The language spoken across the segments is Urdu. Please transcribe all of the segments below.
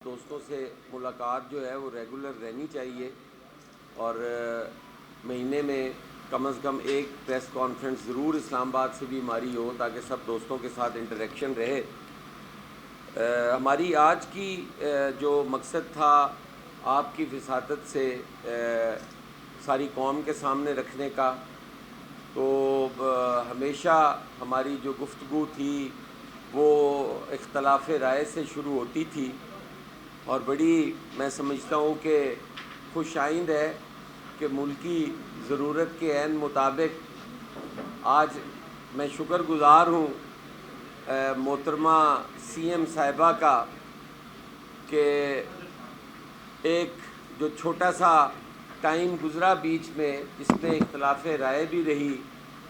دوستوں سے ملاقات جو ہے وہ ریگولر رہنی چاہیے اور مہینے میں کم از کم ایک پریس کانفرنس ضرور اسلام آباد سے بھی ہماری ہو تاکہ سب دوستوں کے ساتھ انٹریکشن رہے۔ ہماری آج کی جو مقصد تھا آپ کی وساطت سے ساری قوم کے سامنے رکھنے کا، تو ہمیشہ ہماری جو گفتگو تھی وہ اختلاف رائے سے شروع ہوتی تھی اور بڑی میں سمجھتا ہوں کہ خوش آئند ہے کہ ملکی ضرورت کے عین مطابق آج میں شکر گزار ہوں محترمہ سی ایم صاحبہ کا کہ ایک جو چھوٹا سا ٹائم گزرا بیچ میں جس میں اختلاف رائے بھی رہی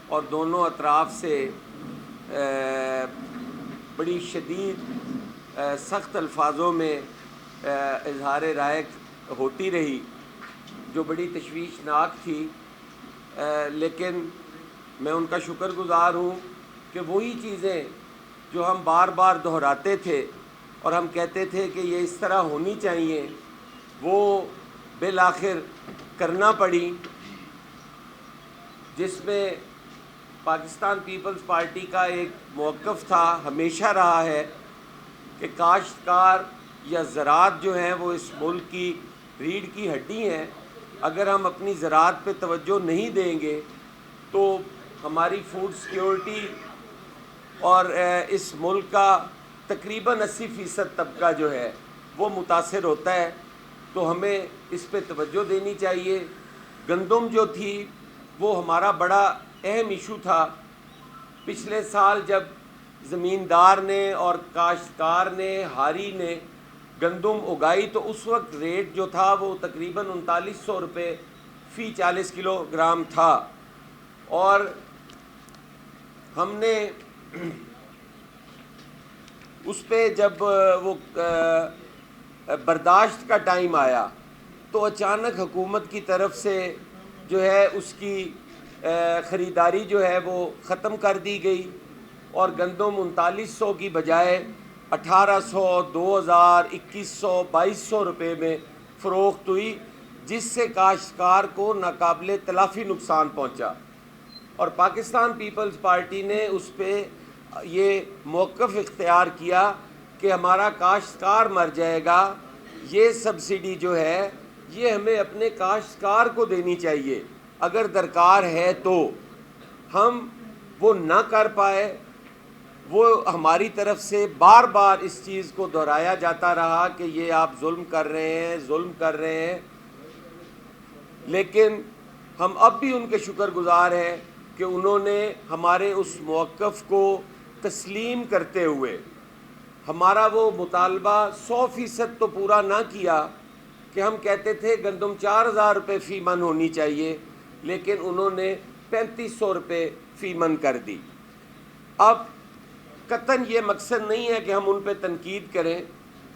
اور دونوں اطراف سے بڑی شدید سخت الفاظوں میں اظہار رائے ہوتی رہی جو بڑی تشویشناک تھی، لیکن میں ان کا شکر گزار ہوں کہ وہی چیزیں جو ہم بار بار دہراتے تھے اور ہم کہتے تھے کہ یہ اس طرح ہونی چاہیے، وہ بالآخر کرنا پڑی، جس میں پاکستان پیپلز پارٹی کا ایک موقف تھا، ہمیشہ رہا ہے کہ کاشتکار یا زراعت جو ہیں وہ اس ملک کی ریڑھ کی ہڈی ہیں۔ اگر ہم اپنی زراعت پہ توجہ نہیں دیں گے تو ہماری فوڈ سیکیورٹی اور اس ملک کا تقریباً 80% طبقہ جو ہے وہ متاثر ہوتا ہے، تو ہمیں اس پہ توجہ دینی چاہیے۔ گندم جو تھی وہ ہمارا بڑا اہم ایشو تھا۔ پچھلے سال جب زمیندار نے اور کاشتکار نے ہاری نے گندم اگائی تو اس وقت ریٹ جو تھا وہ تقریباً 3900 روپے فی 40 کلو گرام تھا، اور ہم نے اس پہ جب وہ برداشت کا ٹائم آیا تو اچانک حکومت کی طرف سے جو ہے اس کی خریداری جو ہے وہ ختم کر دی گئی اور گندم 3900 کی بجائے 1800، 2000، 2100، 2200 روپے میں فروخت ہوئی، جس سے کاشتکار کو ناقابل تلافی نقصان پہنچا، اور پاکستان پیپلز پارٹی نے اس پہ یہ موقف اختیار کیا کہ ہمارا کاشتکار مر جائے گا، یہ سبسڈی جو ہے یہ ہمیں اپنے کاشتکار کو دینی چاہیے اگر درکار ہے تو۔ ہم وہ نہ کر پائے، وہ ہماری طرف سے بار بار اس چیز کو دہرایا جاتا رہا کہ یہ آپ ظلم کر رہے ہیں، ظلم کر رہے ہیں، لیکن ہم اب بھی ان کے شکر گزار ہیں کہ انہوں نے ہمارے اس موقف کو تسلیم کرتے ہوئے ہمارا وہ مطالبہ 100% تو پورا نہ کیا کہ ہم کہتے تھے گندم 4000 روپے فی من ہونی چاہیے، لیکن انہوں نے 3500 روپے فی من کر دی۔ اب قطعاً یہ مقصد نہیں ہے کہ ہم ان پہ تنقید کریں،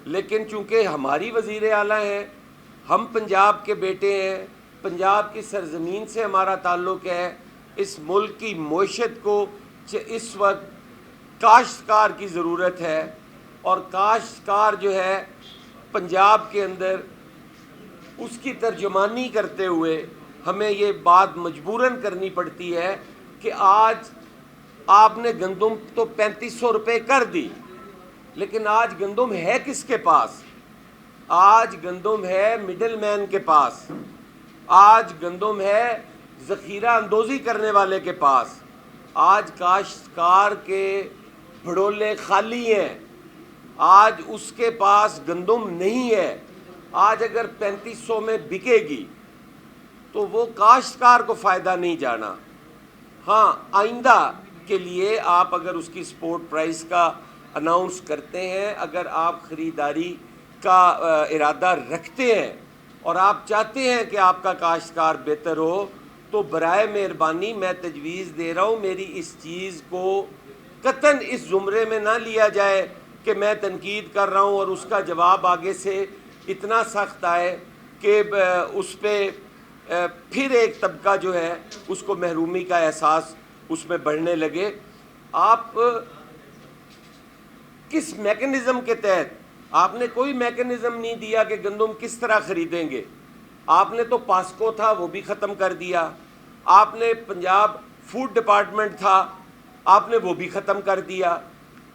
لیکن چونکہ ہماری وزیر اعلیٰ ہیں، ہم پنجاب کے بیٹے ہیں، پنجاب کی سرزمین سے ہمارا تعلق ہے، اس ملک کی معیشت کو اس وقت کاشتکار کی ضرورت ہے، اور کاشتکار جو ہے پنجاب کے اندر اس کی ترجمانی کرتے ہوئے ہمیں یہ بات مجبوراً کرنی پڑتی ہے کہ آج آپ نے گندم تو 3500 روپے کر دی، لیکن آج گندم ہے کس کے پاس؟ آج گندم ہے مڈل مین کے پاس، آج گندم ہے ذخیرہ اندوزی کرنے والے کے پاس، آج کاشتکار کے بھڑولے خالی ہیں، آج اس کے پاس گندم نہیں ہے۔ آج اگر 3500 میں بکے گی تو وہ کاشتکار کو فائدہ نہیں جانا۔ ہاں، آئندہ کے لیے آپ اگر اس کی سپورٹ پرائس کا اناؤنس کرتے ہیں، اگر آپ خریداری کا ارادہ رکھتے ہیں اور آپ چاہتے ہیں کہ آپ کا کاشتکار بہتر ہو، تو برائے مہربانی میں تجویز دے رہا ہوں میری اس چیز کو قطعاً اس زمرے میں نہ لیا جائے کہ میں تنقید کر رہا ہوں اور اس کا جواب آگے سے اتنا سخت آئے کہ اس پہ پھر ایک طبقہ جو ہے اس کو محرومی کا احساس اس میں بڑھنے لگے۔ آپ کس میکنزم کے تحت آپ نے کوئی میکنزم نہیں دیا کہ گندم کس طرح خریدیں گے. آپ نے تو پاسکو تھا وہ بھی ختم کر دیا, آپ نے پنجاب فوڈ ڈپارٹمنٹ تھا آپ نے وہ بھی ختم کر دیا.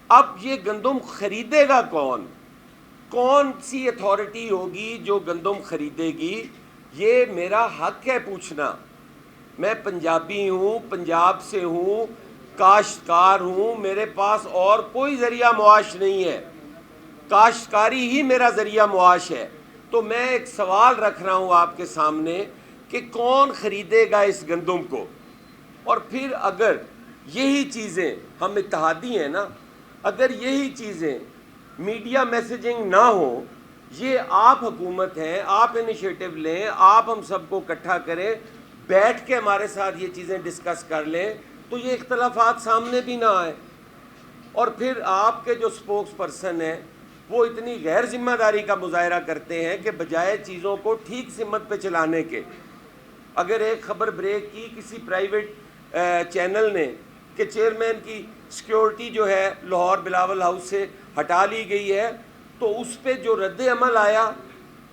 اب یہ گندم خریدے گا کون؟ کون سی اتھارٹی ہوگی جو گندم خریدے گی؟ یہ میرا حق ہے پوچھنا. میں پنجابی ہوں, پنجاب سے ہوں, کاشتکار ہوں, میرے پاس اور کوئی ذریعہ معاش نہیں ہے, کاشتکاری ہی میرا ذریعہ معاش ہے. تو میں ایک سوال رکھ رہا ہوں آپ کے سامنے کہ کون خریدے گا اس گندم کو؟ اور پھر اگر یہی چیزیں, ہم اتحادی ہیں نا, اگر یہی چیزیں میڈیا میسیجنگ نہ ہو, یہ آپ حکومت ہیں, آپ انیشیٹو لیں, آپ ہم سب کو اکٹھا کریں, بیٹھ کے ہمارے ساتھ یہ چیزیں ڈسکس کر لیں, تو یہ اختلافات سامنے بھی نہ آئے. اور پھر آپ کے جو سپوکس پرسن ہیں وہ اتنی غیر ذمہ داری کا مظاہرہ کرتے ہیں کہ بجائے چیزوں کو ٹھیک سمت پہ چلانے کے, اگر ایک خبر بریک کی کسی پرائیویٹ چینل نے کہ چیئرمین کی سیکیورٹی جو ہے لاہور بلاول ہاؤس سے ہٹا لی گئی ہے, تو اس پہ جو رد عمل آیا,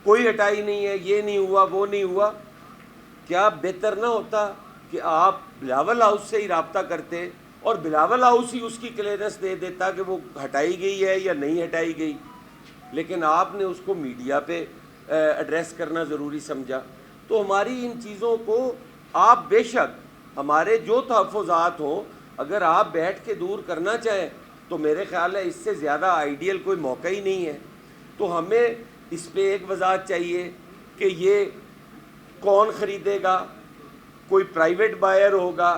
کوئی ہٹائی نہیں ہے, یہ نہیں ہوا, وہ نہیں ہوا. کیا بہتر نہ ہوتا کہ آپ بلاول ہاؤس سے ہی رابطہ کرتے اور بلاول ہاؤس ہی اس کی کلیئرنس دے دیتا کہ وہ ہٹائی گئی ہے یا نہیں ہٹائی گئی؟ لیکن آپ نے اس کو میڈیا پہ ایڈریس کرنا ضروری سمجھا. تو ہماری ان چیزوں کو آپ بے شک ہمارے جو تحفظات ہوں اگر آپ بیٹھ کے دور کرنا چاہیں تو میرے خیال ہے اس سے زیادہ آئیڈیل کوئی موقع ہی نہیں ہے. تو ہمیں اس پہ ایک وضاحت چاہیے کہ یہ کون خریدے گا؟ کوئی پرائیویٹ بائر ہوگا,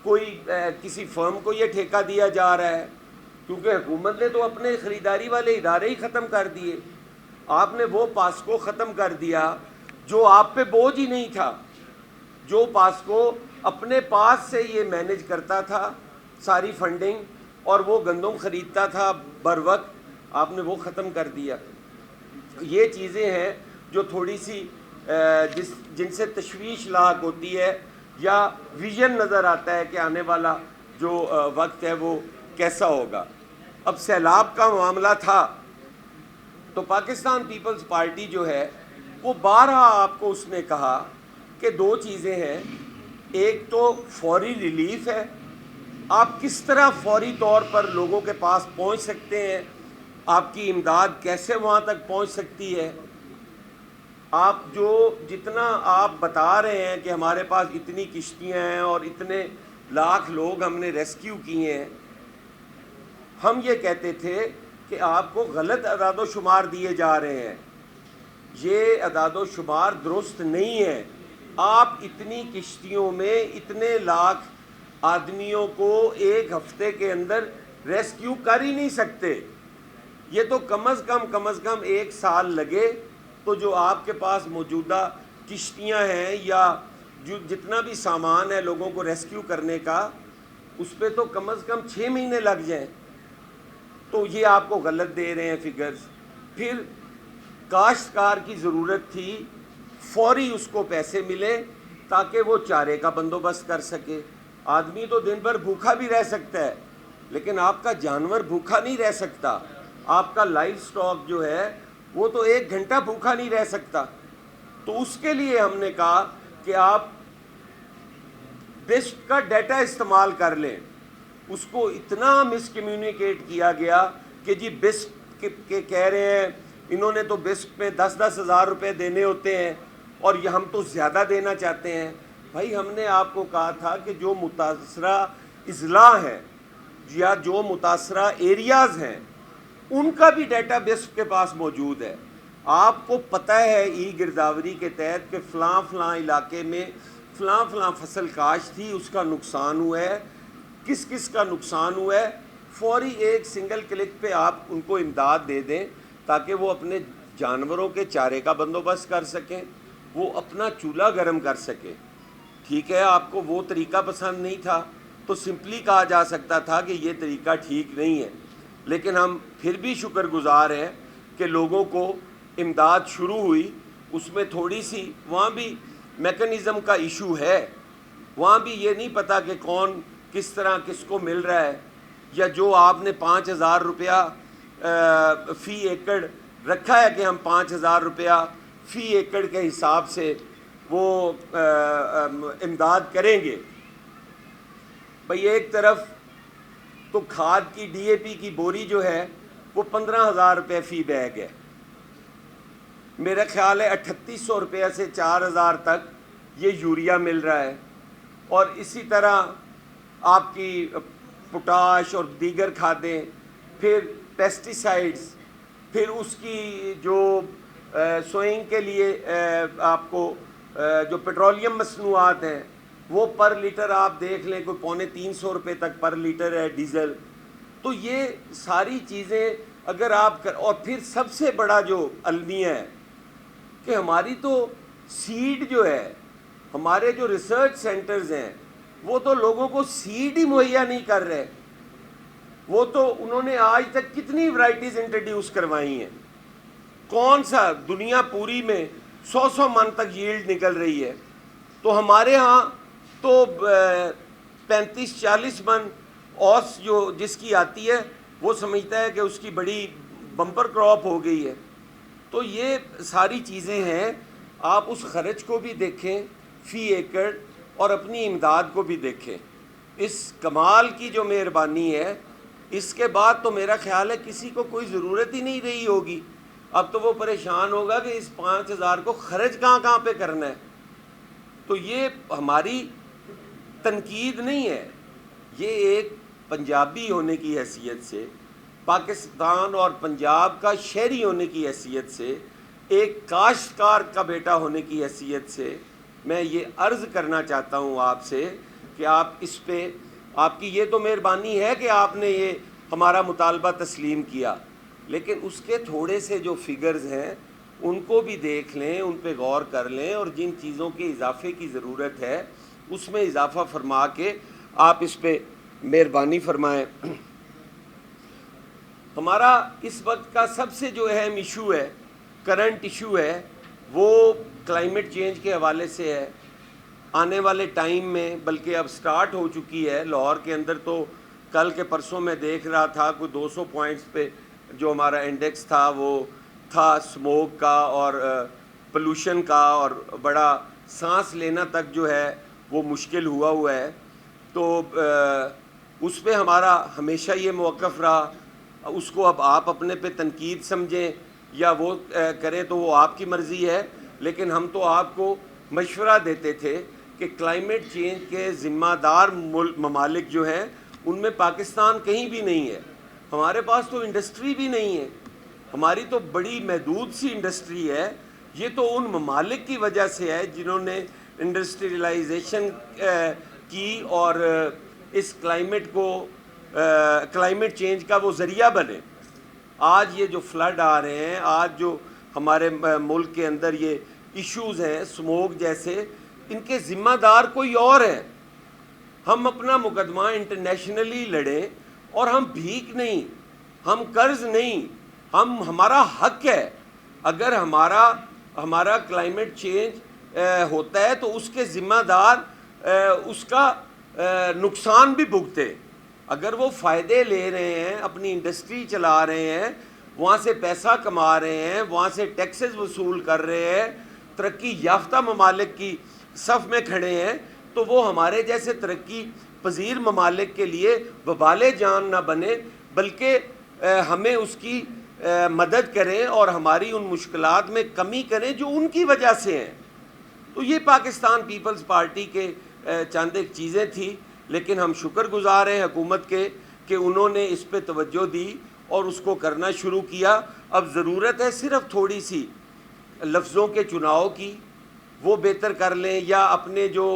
کوئی کسی فرم کو یہ ٹھیکہ دیا جا رہا ہے؟ کیونکہ حکومت نے تو اپنے خریداری والے ادارے ہی ختم کر دیے. آپ نے وہ پاسکو ختم کر دیا جو آپ پہ بوجھ ہی نہیں تھا, جو پاسکو اپنے پاس سے یہ مینیج کرتا تھا ساری فنڈنگ اور وہ گندم خریدتا تھا بر وقت, آپ نے وہ ختم کر دیا. یہ چیزیں ہیں جو تھوڑی سی جن سے تشویش لاحق ہوتی ہے یا ویژن نظر آتا ہے کہ آنے والا جو وقت ہے وہ کیسا ہوگا. اب سیلاب کا معاملہ تھا تو پاکستان پیپلز پارٹی جو ہے وہ بارہا آپ کو اس نے کہا کہ دو چیزیں ہیں, ایک تو فوری ریلیف ہے, آپ کس طرح فوری طور پر لوگوں کے پاس پہنچ سکتے ہیں, آپ کی امداد کیسے وہاں تک پہنچ سکتی ہے. آپ جو جتنا آپ بتا رہے ہیں کہ ہمارے پاس اتنی کشتیاں ہیں اور اتنے لاکھ لوگ ہم نے ریسکیو کیے ہیں, ہم یہ کہتے تھے کہ آپ کو غلط اعداد و شمار دیے جا رہے ہیں, یہ اعداد و شمار درست نہیں ہے. آپ اتنی کشتیوں میں اتنے لاکھ آدمیوں کو ایک ہفتے کے اندر ریسکیو کر ہی نہیں سکتے. یہ تو کم از کم ایک سال لگے. تو جو آپ کے پاس موجودہ کشتیاں ہیں یا جو جتنا بھی سامان ہے لوگوں کو ریسکیو کرنے کا, اس پہ تو کم از کم 6 مہینے لگ جائیں. تو یہ آپ کو غلط دے رہے ہیں فگرز. پھر کاشتکار کی ضرورت تھی فوری اس کو پیسے ملے تاکہ وہ چارے کا بندوبست کر سکے. آدمی تو دن بھر بھوکا بھی رہ سکتا ہے لیکن آپ کا جانور بھوکا نہیں رہ سکتا, آپ کا لائف سٹاک جو ہے وہ تو 1 گھنٹہ بھوکا نہیں رہ سکتا. تو اس کے لیے ہم نے کہا کہ آپ بیسٹ کا ڈیٹا استعمال کر لیں. اس کو اتنا مس کمیونیکیٹ کیا گیا کہ جی بیسٹ کے کہہ رہے ہیں انہوں نے تو بیسٹ میں 10-10 ہزار روپے دینے ہوتے ہیں اور یہ ہم تو زیادہ دینا چاہتے ہیں. بھائی ہم نے آپ کو کہا تھا کہ جو متاثرہ اضلاع ہیں یا جو متاثرہ ایریاز ہیں ان کا بھی ڈیٹا بیس کے پاس موجود ہے. آپ کو پتہ ہے ای گرداوری کے تحت کہ فلاں فلاں علاقے میں فلاں فلاں فصل کاشت تھی, اس کا نقصان ہوا ہے, کس کس کا نقصان ہوا ہے. فوری ایک سنگل کلک پہ آپ ان کو امداد دے دیں تاکہ وہ اپنے جانوروں کے چارے کا بندوبست کر سکیں, وہ اپنا چولہا گرم کر سکیں. ٹھیک ہے آپ کو وہ طریقہ پسند نہیں تھا تو سمپلی کہا جا سکتا تھا کہ یہ طریقہ ٹھیک نہیں ہے, لیکن ہم پھر بھی شکر گزار ہیں کہ لوگوں کو امداد شروع ہوئی. اس میں تھوڑی سی وہاں بھی میکنزم کا ایشو ہے, وہاں بھی یہ نہیں پتہ کہ کون کس طرح کس کو مل رہا ہے, یا جو آپ نے 5,000 روپیہ فی ایکڑ رکھا ہے کہ ہم 5,000 روپیہ فی ایکڑ کے حساب سے وہ امداد کریں گے. بھئی ایک طرف تو کھاد کی ڈی اے پی کی بوری جو ہے وہ 15,000 روپے فی بیگ ہے. میرا خیال ہے 3,800 روپے سے 4,000 تک یہ یوریا مل رہا ہے. اور اسی طرح آپ کی پوٹاش اور دیگر کھادیں، پھر پیسٹیسائڈز، پھر اس کی جو سوئنگ کے لیے آپ کو جو پیٹرولیم مصنوعات ہیں وہ پر لیٹر آپ دیکھ لیں کوئی 250 روپے تک پر لیٹر ہے ڈیزل. تو یہ ساری چیزیں اگر آپ اور پھر سب سے بڑا جو المیہ ہے کہ ہماری تو سیڈ جو ہے، ہمارے جو ریسرچ سینٹرز ہیں وہ تو لوگوں کو سیڈ ہی مہیا نہیں کر رہے. وہ تو انہوں نے آج تک کتنی ورائٹیز انٹروڈیوس کروائی ہیں. کون سا دنیا پوری میں 100 من تک ییلڈ نکل رہی ہے، تو ہمارے ہاں تو 35-40 من اوس جو جس کی آتی ہے وہ سمجھتا ہے کہ اس کی بڑی بمپر کراپ ہو گئی ہے. تو یہ ساری چیزیں ہیں. آپ اس خرچ کو بھی دیکھیں فی ایکڑ اور اپنی امداد کو بھی دیکھیں. اس کمال کی جو مہربانی ہے، اس کے بعد تو میرا خیال ہے کسی کو کوئی ضرورت ہی نہیں رہی ہوگی. اب تو وہ پریشان ہوگا کہ اس 5,000 کو خرچ کہاں پہ کرنا ہے. تو یہ ہماری تنقید نہیں ہے، یہ ایک پنجابی ہونے کی حیثیت سے، پاکستان اور پنجاب کا شہری ہونے کی حیثیت سے، ایک کاشتکار کا بیٹا ہونے کی حیثیت سے میں یہ عرض کرنا چاہتا ہوں آپ سے کہ آپ اس پہ، آپ کی یہ تو مہربانی ہے کہ آپ نے یہ ہمارا مطالبہ تسلیم کیا، لیکن اس کے تھوڑے سے جو فگرز ہیں ان کو بھی دیکھ لیں، ان پہ غور کر لیں، اور جن چیزوں کے اضافے کی ضرورت ہے اس میں اضافہ فرما کے آپ اس پہ مہربانی فرمائیں. ہمارا اس وقت کا سب سے جو اہم ایشو ہے، کرنٹ ایشو ہے، وہ کلائمیٹ چینج کے حوالے سے ہے. آنے والے ٹائم میں، بلکہ اب سٹارٹ ہو چکی ہے، لاہور کے اندر تو کل کے پرسوں میں دیکھ رہا تھا کوئی 200 پوائنٹس پہ جو ہمارا انڈیکس تھا وہ تھا اسموک کا اور پولوشن کا، اور بڑا سانس لینا تک جو ہے وہ مشکل ہوا ہے. تو اس پہ ہمارا ہمیشہ یہ موقف رہا. اس کو اب آپ اپنے پہ تنقید سمجھیں یا وہ کریں تو وہ آپ کی مرضی ہے، لیکن ہم تو آپ کو مشورہ دیتے تھے کہ کلائمیٹ چینج کے ذمہ دار ممالک جو ہیں ان میں پاکستان کہیں بھی نہیں ہے. ہمارے پاس تو انڈسٹری بھی نہیں ہے، ہماری تو بڑی محدود سی انڈسٹری ہے. یہ تو ان ممالک کی وجہ سے ہے جنہوں نے انڈسٹریلائزیشن کی اور اس کلائمیٹ چینج کا وہ ذریعہ بنے. آج یہ جو فلڈ آ رہے ہیں، آج جو ہمارے ملک کے اندر یہ ایشوز ہیں اسموک جیسے، ان کے ذمہ دار کوئی اور ہے. ہم اپنا مقدمہ انٹرنیشنلی لڑیں، اور ہم بھیک نہیں، ہم قرض نہیں، ہمارا حق ہے. اگر ہمارا کلائمیٹ چینج ہوتا ہے تو اس کے ذمہ دار اس کا نقصان بھی بھگتے. اگر وہ فائدے لے رہے ہیں، اپنی انڈسٹری چلا رہے ہیں، وہاں سے پیسہ کما رہے ہیں، وہاں سے ٹیکسز وصول کر رہے ہیں، ترقی یافتہ ممالک کی صف میں کھڑے ہیں، تو وہ ہمارے جیسے ترقی پذیر ممالک کے لیے وبال جان نہ بنے، بلکہ ہمیں اس کی مدد کریں اور ہماری ان مشکلات میں کمی کریں جو ان کی وجہ سے ہیں. تو یہ پاکستان پیپلز پارٹی کے چند ایک چیزیں تھیں، لیکن ہم شکر گزار ہیں حکومت کے کہ انہوں نے اس پہ توجہ دی اور اس کو کرنا شروع کیا. اب ضرورت ہے صرف تھوڑی سی لفظوں کے چناؤ کی، وہ بہتر کر لیں، یا اپنے جو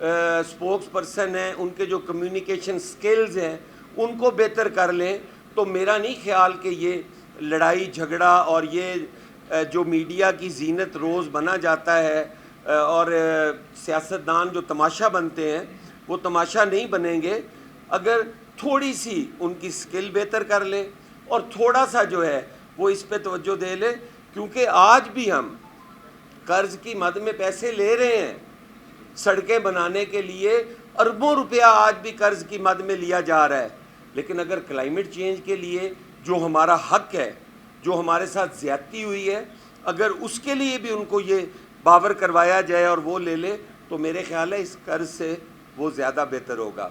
اسپوکس پرسن ہیں ان کے جو کمیونیکیشن سکلز ہیں ان کو بہتر کر لیں. تو میرا نہیں خیال کہ یہ لڑائی جھگڑا اور یہ جو میڈیا کی زینت روز بنا جاتا ہے اور سیاستدان جو تماشا بنتے ہیں وہ تماشا نہیں بنیں گے اگر تھوڑی سی ان کی سکل بہتر کر لیں اور تھوڑا سا جو ہے وہ اس پہ توجہ دے لیں. کیونکہ آج بھی ہم قرض کی مد میں پیسے لے رہے ہیں سڑکیں بنانے کے لیے، اربوں روپیہ آج بھی قرض کی مد میں لیا جا رہا ہے. لیکن اگر کلائمیٹ چینج کے لیے جو ہمارا حق ہے, جو ہمارے ساتھ زیادتی ہوئی ہے, اگر اس کے لیے بھی ان کو یہ باور کروایا جائے اور وہ لے لے تو میرے خیال ہے اس قرض سے وہ زیادہ بہتر ہوگا.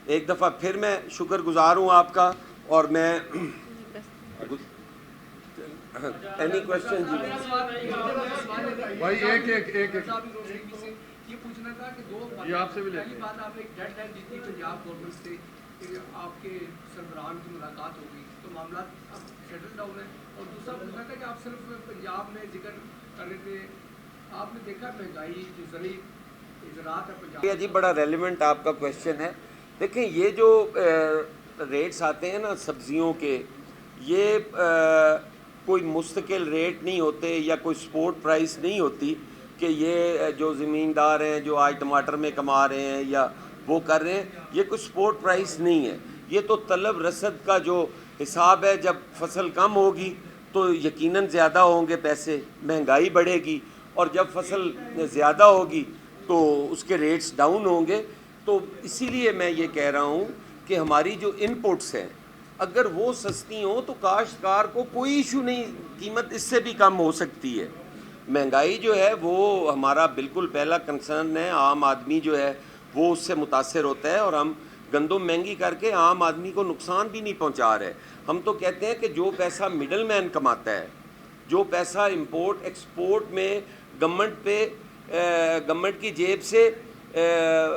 ایک دفعہ پھر میں شکر گزار ہوں آپ کا, اور میں اینی کوشچن جی بھائی ایک یہ پوچھنا تھا کہ دو یہ آپ سے بھی پہلی بات آپ نے ایک ڈیڈ لائن دی تھی پنجاب گورنمنٹ سے کہ آپ کے سربراہان کی ملاقات ہوگی تو معاملات اب سیٹل ڈاؤن ہے. اور دوسرا پوچھنا تھا کہ آپ صرف پنجاب میں ذکر کر رہے تھے, آپ نے دیکھا مہنگائی جو زرعی زراعت ہے پنجاب. جی بڑا ریلیونٹ آپ کا کویشچن ہے. دیکھیں یہ جو ریٹس آتے ہیں نا سبزیوں کے, یہ کوئی مستقل ریٹ نہیں ہوتے یا کوئی سپورٹ پرائس نہیں ہوتی کہ یہ جو زمیندار ہیں جو آج ٹماٹر میں کما رہے ہیں یا وہ کر رہے ہیں, یہ کوئی سپورٹ پرائس نہیں ہے. یہ تو طلب رسد کا جو حساب ہے, جب فصل کم ہوگی تو یقیناً زیادہ ہوں گے پیسے, مہنگائی بڑھے گی, اور جب فصل زیادہ ہوگی تو اس کے ریٹس ڈاؤن ہوں گے. تو اسی لیے میں یہ کہہ رہا ہوں کہ ہماری جو ان پٹس ہیں اگر وہ سستی ہوں تو کاشتکار کو کوئی ایشو نہیں, قیمت اس سے بھی کم ہو سکتی ہے. مہنگائی جو ہے وہ ہمارا بالکل پہلا کنسرن ہے. عام آدمی جو ہے وہ اس سے متاثر ہوتا ہے, اور ہم گندم مہنگی کر کے عام آدمی کو نقصان بھی نہیں پہنچا رہے. ہم تو کہتے ہیں کہ جو پیسہ مڈل مین کماتا ہے, جو پیسہ امپورٹ ایکسپورٹ میں گورنمنٹ کی جیب سے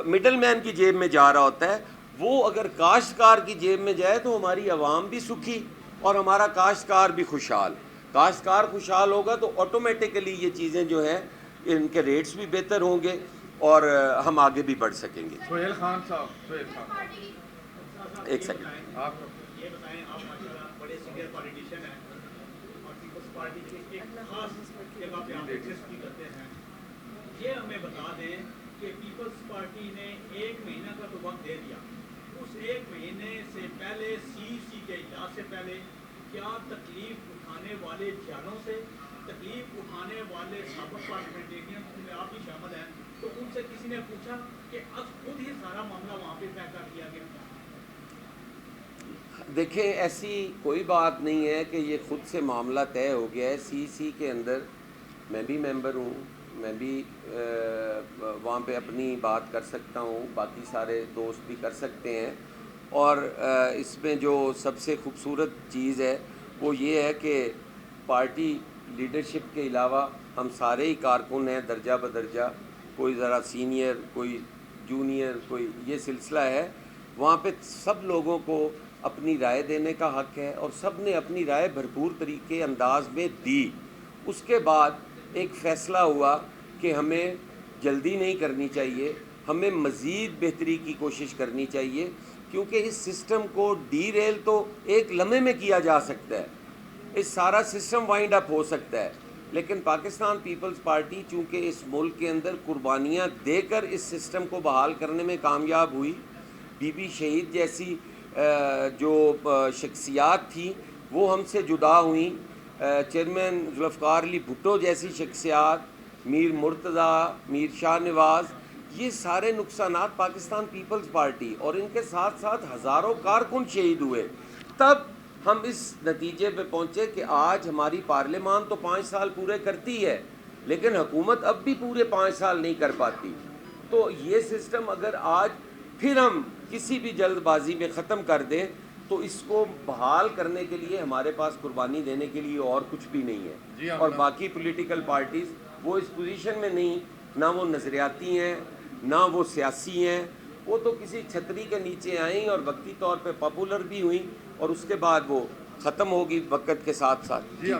مڈل مین کی جیب میں جا رہا ہوتا ہے, وہ اگر کاشتکار کی جیب میں جائے تو ہماری عوام بھی سکھی اور ہمارا کاشتکار بھی خوشحال. کاشتکار خوشحال ہوگا تو آٹومیٹیکلی یہ چیزیں جو ہیں ان کے ریٹس بھی بہتر ہوں گے اور ہم آگے بھی بڑھ سکیں گے. سہیل خان صاحب ایک سیکنڈ. آپ یہ بتائیں, آپ ماشاءاللہ بڑے سینئر پولیٹیشین ہیں اور پیپلز پارٹی کے ایک خاص جگہ پہ آپ ایگزسٹ بھی کرتے ہیں. یہ ہمیں بتا دیں کہ پیپلز پارٹی نے 1 مہینہ کا تو وقت دے دیا, اس 1 مہینے سے پہلے سی کے اجلاس سے پہلے کیا تکلیف اٹھانے والے جانوں سے, تکلیف اٹھانے والے سابق پارلیمنٹیرین ان میں آپ بھی شامل ہیں, تو ان سے کسی نے پوچھا کہ اب خود ہی سارا معاملہ وہاں پہ طے کر دیا گیا؟ دیکھیں ایسی کوئی بات نہیں ہے کہ یہ خود سے معاملہ طے ہو گیا ہے. سی کے اندر میں بھی ممبر ہوں, میں بھی وہاں پہ اپنی بات کر سکتا ہوں, باقی سارے دوست بھی کر سکتے ہیں. اور اس میں جو سب سے خوبصورت چیز ہے وہ یہ ہے کہ پارٹی لیڈرشپ کے علاوہ ہم سارے ہی کارکن ہیں درجہ بدرجہ, کوئی ذرا سینئر کوئی جونیئر کوئی, یہ سلسلہ ہے. وہاں پہ سب لوگوں کو اپنی رائے دینے کا حق ہے اور سب نے اپنی رائے بھرپور طریقے انداز میں دی. اس کے بعد ایک فیصلہ ہوا کہ ہمیں جلدی نہیں کرنی چاہیے, ہمیں مزید بہتری کی کوشش کرنی چاہیے, کیونکہ اس سسٹم کو ڈی ریل تو ایک لمحے میں کیا جا سکتا ہے, اس سارا سسٹم وائنڈ اپ ہو سکتا ہے. لیکن پاکستان پیپلز پارٹی چونکہ اس ملک کے اندر قربانیاں دے کر اس سسٹم کو بحال کرنے میں کامیاب ہوئی, بی بی شہید جیسی جو شخصیات تھیں وہ ہم سے جدا ہوئیں, چیئرمین ذوالفقار علی بھٹو جیسی شخصیات, میر مرتضیٰ, میر شاہ نواز, یہ سارے نقصانات پاکستان پیپلز پارٹی اور ان کے ساتھ ساتھ ہزاروں کارکن شہید ہوئے. تب ہم اس نتیجے پہ پہنچے کہ آج ہماری پارلیمان تو 5 سال پورے کرتی ہے لیکن حکومت اب بھی پورے 5 سال نہیں کر پاتی. تو یہ سسٹم اگر آج پھر ہم کسی بھی جلد بازی میں ختم کر دیں تو اس کو بحال کرنے کے لیے ہمارے پاس قربانی دینے کے لیے اور کچھ بھی نہیں ہے. اور باقی پولیٹیکل پارٹیز وہ اس پوزیشن میں نہیں, نہ وہ نظریاتی ہیں نہ وہ سیاسی ہیں, وہ تو کسی چھتری کے نیچے آئیں اور وقتی طور پہ پاپولر بھی ہوئیں اور اس کے بعد وہ ختم ہوگی وقت کے ساتھ ساتھ. جی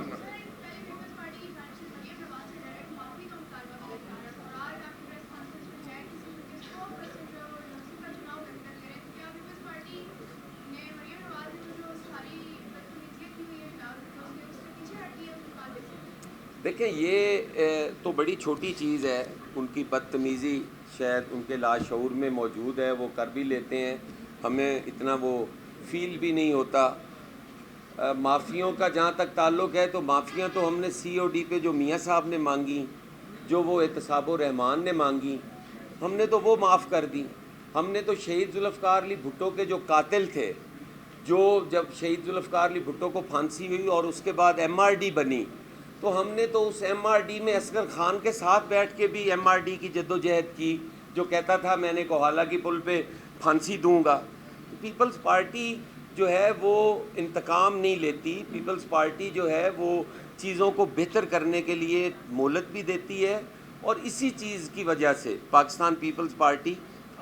دیکھیں یہ تو بڑی چھوٹی چیز ہے, ان کی بدتمیزی شاید ان کے لاشعور میں موجود ہے, وہ کر بھی لیتے ہیں, ہمیں اتنا وہ فیل بھی نہیں ہوتا. معافیوں کا جہاں تک تعلق ہے تو معافیاں تو ہم نے سی او ڈی پہ جو میاں صاحب نے مانگی, جو وہ احتساب الرحمان نے مانگی, ہم نے تو وہ معاف کر دی. ہم نے تو شہید ذوالفقار علی بھٹو کے جو قاتل تھے جو جب شہید ذوالفقار علی بھٹو کو پھانسی ہوئی اور اس کے بعد MRD بنی، تو ہم نے تو اس MRD میں اصغر خان کے ساتھ بیٹھ کے بھی MRD کی جدوجہد کی، جو کہتا تھا میں نے کوہالہ کی پل پہ پھانسی دوں گا۔ پیپلز پارٹی جو ہے وہ انتقام نہیں لیتی، پیپلز پارٹی جو ہے وہ چیزوں کو بہتر کرنے کے لیے مہلت بھی دیتی ہے، اور اسی چیز کی وجہ سے پاکستان پیپلز پارٹی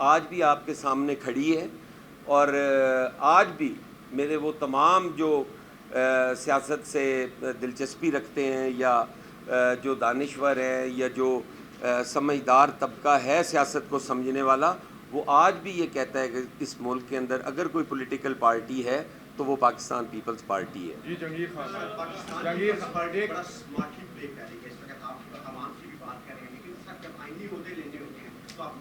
آج بھی آپ کے سامنے کھڑی ہے، اور آج بھی میرے وہ تمام جو سیاست سے دلچسپی رکھتے ہیں یا جو دانشور ہیں یا جو سمجھدار طبقہ ہے سیاست کو سمجھنے والا، وہ آج بھی یہ کہتا ہے کہ اس ملک کے اندر اگر کوئی پولیٹیکل پارٹی ہے تو وہ پاکستان پیپلز پارٹی ہے۔ جی جنگیر خان پاکستان جنگیر پیپلز پارٹی بڑا سمارٹ ہی پلے کرے گی، اس وقت آپ عوام سے بھی بات کر رہے ہیں، لیکن سر جب آئینی عہدے لینے ہوتے ہیں تو آپ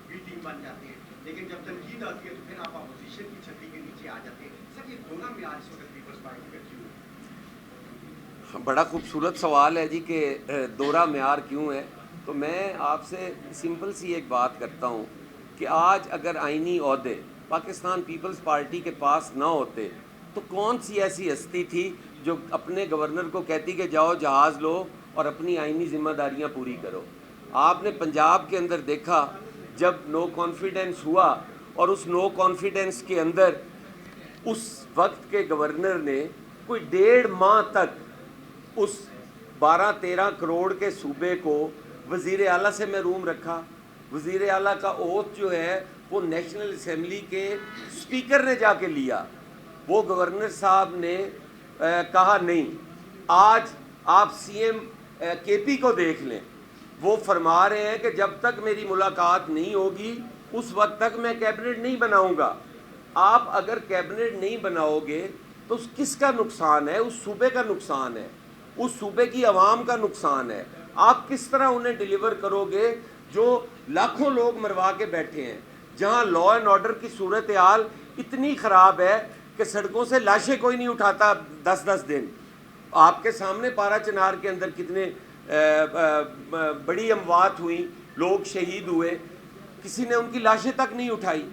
بی ٹیم بن جاتے ہیں، لیکن جب تنقید آتی ہے تو پھر آپ اپوزیشن کی چھتری کے نیچے آ جاتے ہیں۔ سر یہ دونوں معیار اس وقت پیپلز پارٹی کا کیوں ہے؟ بڑا خوبصورت سوال ہے جی کہ دورہ معیار کیوں ہے۔ تو میں آپ سے سمپل سی ایک بات کرتا ہوں کہ آج اگر آئینی عہدے پاکستان پیپلز پارٹی کے پاس نہ ہوتے تو کون سی ایسی ہستی تھی جو اپنے گورنر کو کہتی کہ جاؤ جہاز لو اور اپنی آئینی ذمہ داریاں پوری کرو۔ آپ نے پنجاب کے اندر دیکھا جب نو کانفیڈنس ہوا، اور اس نو کانفیڈنس کے اندر اس وقت کے گورنر نے کوئی 1.5 ماہ تک اس 12-13 کروڑ کے صوبے کو وزیر اعلیٰ سے محروم رکھا۔ وزیر اعلیٰ کا اوتھ جو ہے وہ نیشنل اسمبلی کے اسپیکر نے جا کے لیا، وہ گورنر صاحب نے کہا نہیں۔ آج آپ CM KP کو دیکھ لیں، وہ فرما رہے ہیں کہ جب تک میری ملاقات نہیں ہوگی اس وقت تک میں کیبنٹ نہیں بناؤں گا۔ آپ اگر کیبنٹ نہیں بناؤ گے تو کس کا نقصان ہے؟ اس صوبے کا نقصان ہے، اس صوبے کی عوام کا نقصان ہے۔ آپ کس طرح انہیں ڈیلیور کرو گے جو لاکھوں لوگ مروا کے بیٹھے ہیں، جہاں لا اینڈ آرڈر کی صورتحال اتنی خراب ہے کہ سڑکوں سے لاشیں کوئی نہیں اٹھاتا 10-10 دن۔ آپ کے سامنے پارا چنار کے اندر کتنے بڑی اموات ہوئیں، لوگ شہید ہوئے، کسی نے ان کی لاشیں تک نہیں اٹھائی،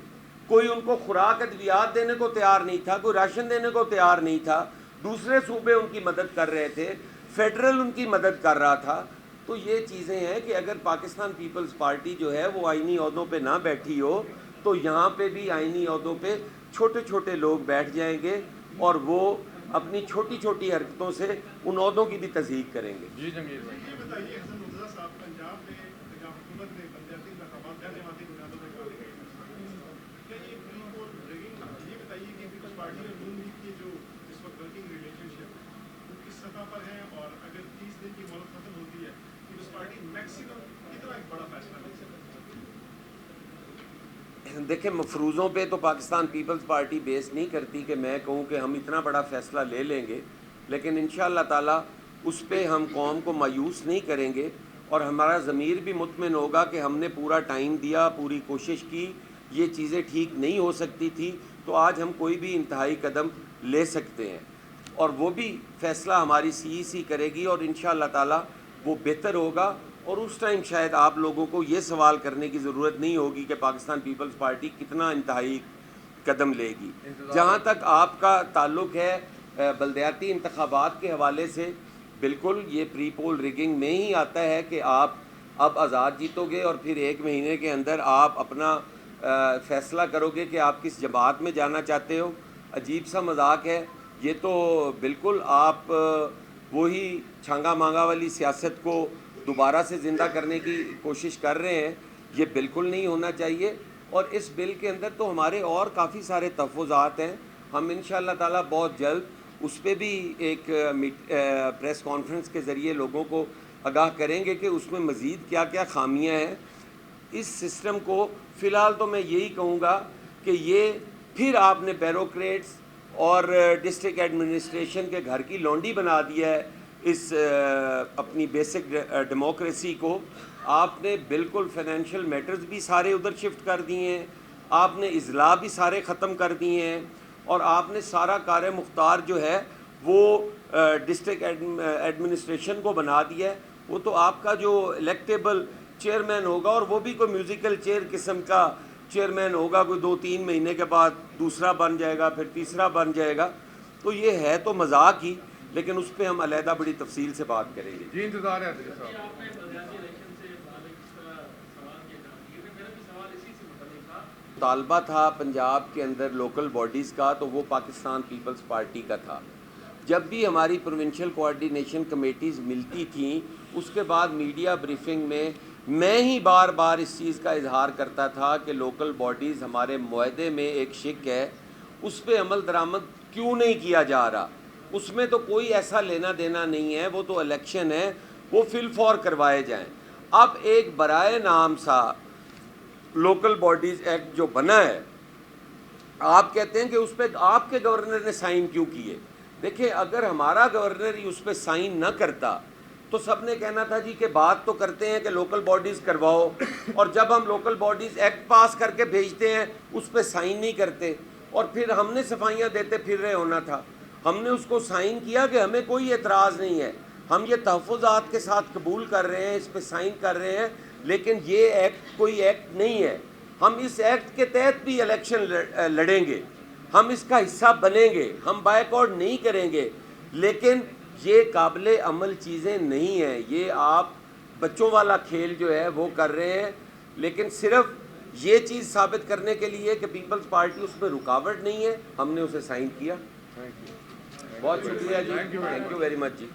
کوئی ان کو خوراک ادویات دینے کو تیار نہیں تھا، کوئی راشن دینے کو تیار نہیں تھا۔ دوسرے صوبے ان کی مدد کر رہے تھے، فیڈرل ان کی مدد کر رہا تھا۔ تو یہ چیزیں ہیں کہ اگر پاکستان پیپلز پارٹی جو ہے وہ آئینی عہدوں پہ نہ بیٹھی ہو تو یہاں پہ بھی آئینی عہدوں پہ چھوٹے چھوٹے لوگ بیٹھ جائیں گے، اور وہ اپنی چھوٹی چھوٹی حرکتوں سے ان عہدوں کی بھی تصدیق کریں گے۔ جی جنگیر بھائی یہ بتائیے حسن مرتضیٰ صاحب، پنجاب میں جب حکومت نے بلدیاتی انتخابات غیر جماعتی بنیادوں پر کرانے کا کیا یہ پری پول ریگنگ؟ یہ بتائیے کہ پیپلز پارٹی اور نون لیگ کی جو اس وقت ورکنگ ریلیشن شپ وہ کس سطح پر ہے، اور اگر 30 دن کی مہلت ختم ہوتی ہے پیپلز پارٹی میکسیمم کتنا ایک بڑا فیصلہ لے سکتی ہے؟ دیکھیں، مفروضوں پہ تو پاکستان پیپلز پارٹی بیس نہیں کرتی کہ میں کہوں کہ ہم اتنا بڑا فیصلہ لے لیں گے، لیکن انشاءاللہ تعالیٰ اس پہ ہم قوم کو مایوس نہیں کریں گے، اور ہمارا ضمیر بھی مطمئن ہوگا کہ ہم نے پورا ٹائم دیا، پوری کوشش کی، یہ چیزیں ٹھیک نہیں ہو سکتی تھی تو آج ہم کوئی بھی انتہائی قدم لے سکتے ہیں، اور وہ بھی فیصلہ ہماری CEC کرے گی، اور انشاءاللہ تعالیٰ وہ بہتر ہوگا، اور اس ٹائم شاید آپ لوگوں کو یہ سوال کرنے کی ضرورت نہیں ہوگی کہ پاکستان پیپلز پارٹی کتنا انتہائی قدم لے گی۔ جہاں تک آپ کا تعلق ہے بلدیاتی انتخابات کے حوالے سے، بالکل یہ پری پول ریگنگ میں ہی آتا ہے کہ آپ اب آزاد جیتو گے اور پھر 1 مہینے کے اندر آپ اپنا فیصلہ کرو گے کہ آپ کس جماعت میں جانا چاہتے ہو۔ عجیب سا مذاق ہے یہ تو، بالکل آپ وہی چھانگا مانگا والی سیاست کو دوبارہ سے زندہ کرنے کی کوشش کر رہے ہیں، یہ بالکل نہیں ہونا چاہیے۔ اور اس بل کے اندر تو ہمارے اور کافی سارے تحفظات ہیں، ہم انشاءاللہ تعالیٰ بہت جلد اس پہ بھی ایک پریس کانفرنس کے ذریعے لوگوں کو آگاہ کریں گے کہ اس میں مزید کیا کیا خامیاں ہیں۔ اس سسٹم کو فی الحال تو میں یہی کہوں گا کہ یہ پھر آپ نے بیوروکریٹس اور ڈسٹرکٹ ایڈمنسٹریشن کے گھر کی لونڈی بنا دیا ہے اس اپنی بیسک ڈیموکریسی کو۔ آپ نے بالکل فائنینشیل میٹرز بھی سارے ادھر شفٹ کر دیے ہیں، آپ نے اضلاع بھی سارے ختم کر دیے ہیں، اور آپ نے سارا کار مختار جو ہے وہ ڈسٹرکٹ ایڈمنسٹریشن کو بنا دیا ہے۔ وہ تو آپ کا جو الیکٹیبل چیئرمین ہوگا، اور وہ بھی کوئی میوزیکل چیئر قسم کا چیئرمین ہوگا، کوئی 2-3 مہینے کے بعد دوسرا بن جائے گا، پھر تیسرا بن جائے گا. تو یہ ہے تو مذاق ہی، لیکن اس پہ ہم علیحدہ بڑی تفصیل سے بات کریں گے. جی انتظار ہے عادل صاحب. آپ نے بلدیاتی الیکشن سے متعلق اس طرح سوال کیا جاتی ہے، میرا بھی سوال اسی سے متعلق تھا. مطالبہ تھا پنجاب کے اندر لوکل باڈیز کا، تو وہ پاکستان پیپلز پارٹی کا تھا. جب بھی ہماری پروونشل کوآرڈینیشن کمیٹیز ملتی تھیں، اس کے بعد میڈیا بریفنگ میں ہی بار بار اس چیز کا اظہار کرتا تھا کہ لوکل باڈیز ہمارے معاہدے میں ایک شق ہے، اس پہ عمل درآمد کیوں نہیں کیا جا رہا. اس میں تو کوئی ایسا لینا دینا نہیں ہے، وہ تو الیکشن ہے، وہ فی الفور کروائے جائیں. اب ایک برائے نام سا لوکل باڈیز ایکٹ جو بنا ہے، آپ کہتے ہیں کہ اس پہ آپ کے گورنر نے سائن کیوں کیے. دیکھیں اگر ہمارا گورنر ہی اس پہ سائن نہ کرتا تو سب نے کہنا تھا جی کہ بات تو کرتے ہیں کہ لوکل باڈیز کرواؤ، اور جب ہم لوکل باڈیز ایکٹ پاس کر کے بھیجتے ہیں اس پہ سائن نہیں کرتے، اور پھر ہم نے صفائیاں دیتے پھر رہے ہونا تھا. ہم نے اس کو سائن کیا کہ ہمیں کوئی اعتراض نہیں ہے، ہم یہ تحفظات کے ساتھ قبول کر رہے ہیں، اس پہ سائن کر رہے ہیں، لیکن یہ ایکٹ کوئی ایکٹ نہیں ہے. ہم اس ایکٹ کے تحت بھی الیکشن لڑیں گے، ہم اس کا حصہ بنیں گے، ہم بائیکاٹ نہیں کریں گے، لیکن یہ قابل عمل چیزیں نہیں ہیں. یہ آپ بچوں والا کھیل جو ہے وہ کر رہے ہیں، لیکن صرف یہ چیز ثابت کرنے کے لیے کہ پیپلز پارٹی اس میں رکاوٹ نہیں ہے، ہم نے اسے سائن کیا. بہت شکریہ جی، thank you very much G.